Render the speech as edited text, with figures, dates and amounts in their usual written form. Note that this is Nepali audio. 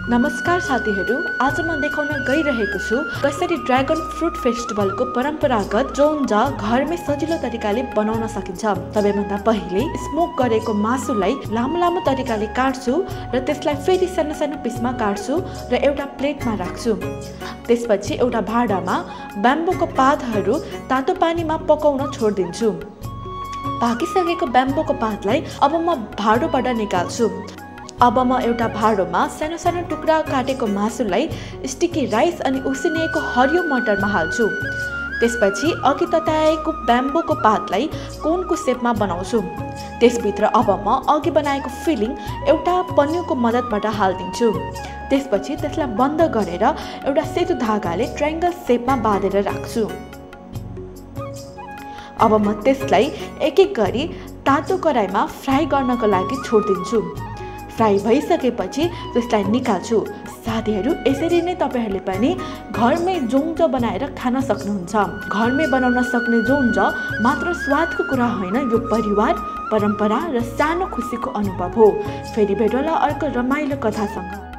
नमस्कार साथीहरू, आज म देखाउन गइरहेको छु कसरी ड्र्यागन फ्रुट फेस्टिभलको परम्परागत जोन्जा घरमै सजिलो तरिकाले बनाउन सकिन्छ। सबैभन्दा पहिले स्मोक गरेको मासुलाई लामो लामो तरिकाले काट्छु र त्यसलाई फेरि सानो सानो पिसमा काट्छु र एउटा प्लेटमा राख्छु। त्यसपछि एउटा भाँडामा ब्याम्बोको पातहरू तातो पानीमा पकाउन छोडिदिन्छु। पाकिसकेको ब्याम्बोको पातलाई अब म भाँडोबाट निकाल्छु। अब म एउटा भाँडोमा सानो सानो टुक्रा काटेको मासुलाई स्टिकी राइस अनि उसिनेको हरियो मटरमा हाल्छु। त्यसपछि अघि तताएको ब्याम्बोको पातलाई कोनको सेपमा बनाउँछु। त्यसभित्र अब म अघि बनाएको फिलिङ एउटा पन्युको मद्दतबाट हालिदिन्छु। त्यसपछि त्यसलाई बन्द गरेर एउटा सेतो धागाले ट्रायङ्गल सेपमा बाँधेर राख्छु। अब म त्यसलाई एक एक गरी तातो कराईमा फ्राई गर्नको लागि छोडिदिन्छु। फ्राई भइसकेपछि त्यसलाई निकाल्छु। साथीहरू, यसरी नै तपाईहरूले पनि घरमै जोन्जा बनाएर खान सक्नुहुन्छ। घरमै बनाउन सक्ने जोन्जा मात्र स्वादको कुरा होइन, यो परिवार, परम्परा र सानो खुसीको अनुभव हो। फेरि भेटौँला अर्को रमाइलो कथासँग।